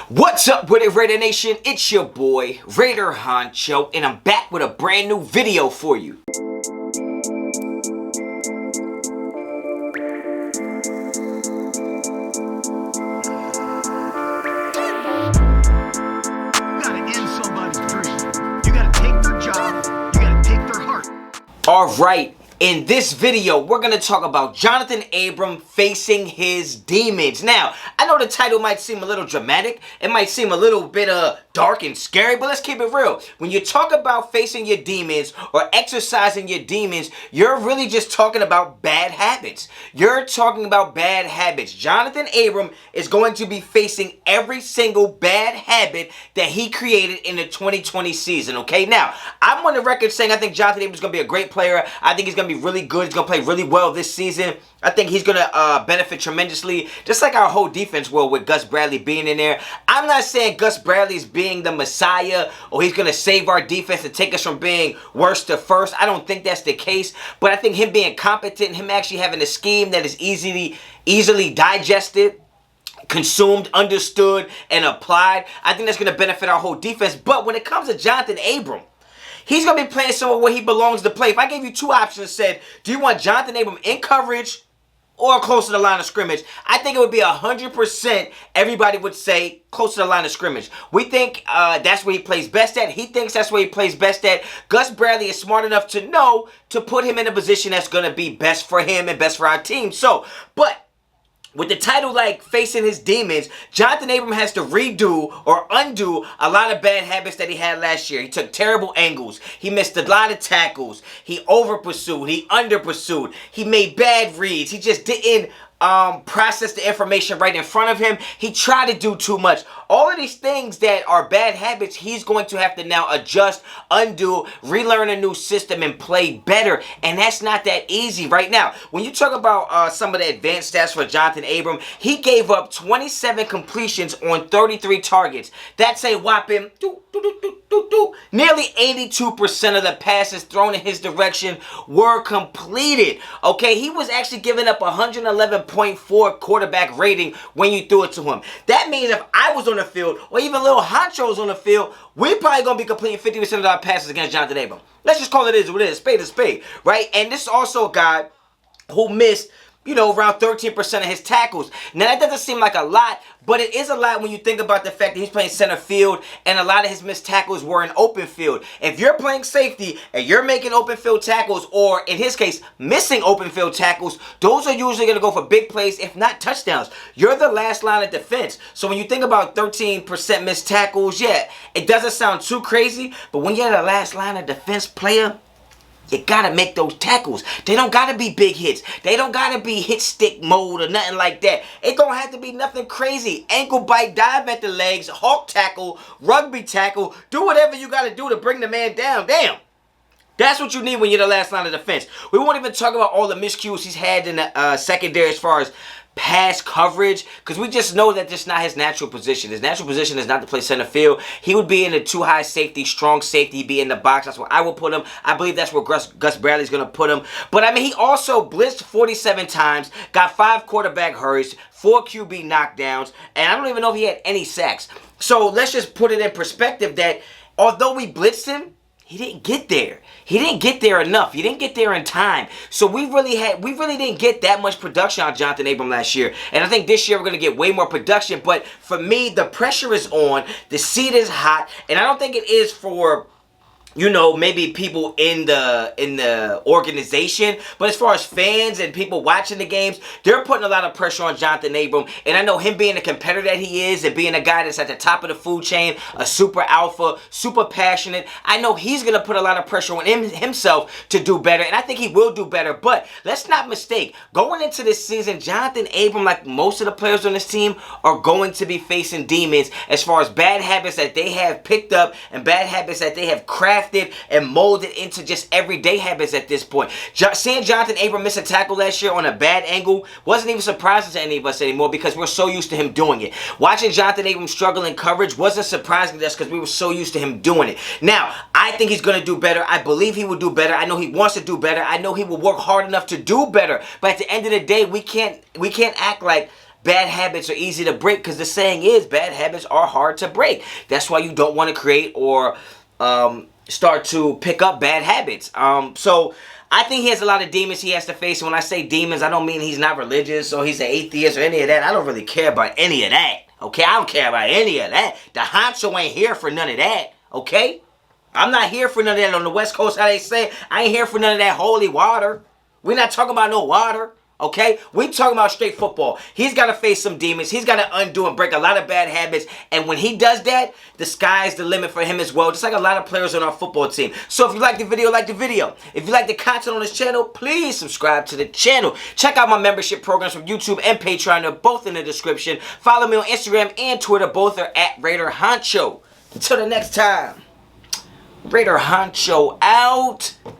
What's up with it, Raider Nation? It's your boy, Raider Honcho, and I'm back with a brand new video for you. Alright, in this video, we're going to talk about Johnathan Abram facing his demons. Now, I know the title might seem a little dramatic. It might seem a little bit dark and scary, but let's keep it real. When you talk about facing your demons or exercising your demons, you're really just talking about bad habits. You're talking about bad habits. Johnathan Abram is going to be facing every single bad habit that he created in the 2020 season, okay? Now, I'm on the record saying I think Johnathan Abram is going to be a great player. I think he's going to be really good. He's going to play really well this season. I think he's going to benefit tremendously, just like our whole defense will with Gus Bradley being in there. I'm not saying Gus Bradley's being the Messiah or he's going to save our defense and take us from being worst to first. I don't think that's the case, but I think him being competent, him actually having a scheme that is easily digested, consumed, understood, and applied, I think that's going to benefit our whole defense. But when it comes to Johnathan Abram, he's going to be playing somewhere where he belongs to play. If I gave you two options, said, do you want Johnathan Abram in coverage or close to the line of scrimmage? I think it would be 100% everybody would say close to the line of scrimmage. We think that's where he plays best at. He thinks that's where he plays best at. Gus Bradley is smart enough to know to put him in a position that's going to be best for him and best for our team. So, but with the title like facing his demons, Johnathan Abram has to redo or undo a lot of bad habits that he had last year. He took terrible angles. He missed a lot of tackles. He over pursued. He under pursued. He made bad reads. He just didn't process the information right in front of him. He tried to do too much. All of these things that are bad habits, he's going to have to now adjust, undo, relearn a new system, and play better. And that's not that easy right now. When you talk about some of the advanced stats for Johnathan Abram, he gave up 27 completions on 33 targets. That's a whopping nearly 82% of the passes thrown in his direction were completed. Okay, he was actually giving up 111.4 quarterback rating when you threw it to him. That means if I was on the field, or even little Honcho's on the field, we're probably going to be completing 50% of our passes against Johnathan Abram. Let's just call it as what it is, spade to spade, right? And this is also a guy who missed, around 13% of his tackles. Now, that doesn't seem like a lot, but it is a lot when you think about the fact that he's playing center field and a lot of his missed tackles were in open field. If you're playing safety and you're making open field tackles, or in his case, missing open field tackles, those are usually going to go for big plays, if not touchdowns. You're the last line of defense. So when you think about 13% missed tackles, yeah, it doesn't sound too crazy, but when you're the last line of defense player, you gotta make those tackles. They don't gotta be big hits. They don't gotta be hit stick mode or nothing like that. It don't have to be nothing crazy. Ankle bite, dive at the legs, hawk tackle, rugby tackle. Do whatever you gotta do to bring the man down. Damn. That's what you need when you're the last line of defense. We won't even talk about all the miscues he's had in the secondary as far as pass coverage, because we just know that this is not his natural position. His natural position is not to play center field. He would be in the too high safety, strong safety, be in the box. That's where I would put him. I believe that's where Gus Bradley's going to put him. But, I mean, he also blitzed 47 times, got 5 quarterback hurries, 4 QB knockdowns, and I don't even know if he had any sacks. So let's just put it in perspective that although we blitzed him, he didn't get there. He didn't get there enough. He didn't get there in time. So we really didn't get that much production on Johnathan Abram last year. And I think this year we're going to get way more production. But for me, the pressure is on. The seat is hot. And I don't think it is for, maybe people in the organization, but as far as fans and people watching the games, they're putting a lot of pressure on Johnathan Abram. And I know him being the competitor that he is and being a guy that's at the top of the food chain, a super alpha, super passionate, I know he's going to put a lot of pressure on himself to do better, and I think he will do better. But let's not mistake, going into this season, Johnathan Abram, like most of the players on this team, are going to be facing demons as far as bad habits that they have picked up and bad habits that they have crafted and molded into just everyday habits at this point. Seeing Johnathan Abram miss a tackle last year on a bad angle wasn't even surprising to any of us anymore because we're so used to him doing it. Watching Johnathan Abram struggle in coverage wasn't surprising to us because we were so used to him doing it. Now, I think he's going to do better. I believe he will do better. I know he wants to do better. I know he will work hard enough to do better. But at the end of the day, we can't act like bad habits are easy to break, because the saying is bad habits are hard to break. That's why you don't want to create or start to pick up bad habits. So I think he has a lot of demons he has to face. And when I say demons, I don't mean he's not religious or he's an atheist or any of that. I don't really care about any of that. Okay, I don't care about any of that. The honcho ain't here for none of that. Okay, I'm not here for none of that on the West Coast. How they say, I ain't here for none of that holy water. We're not talking about no water. Okay, we talking about straight football. He's got to face some demons. He's got to undo and break a lot of bad habits. And when he does that, the sky's the limit for him as well. Just like a lot of players on our football team. So if you like the video, like the video. If you like the content on this channel, please subscribe to the channel. Check out my membership programs from YouTube and Patreon. They're both in the description. Follow me on Instagram and Twitter. Both are at Raider Honcho. Until the next time, Raider Honcho out.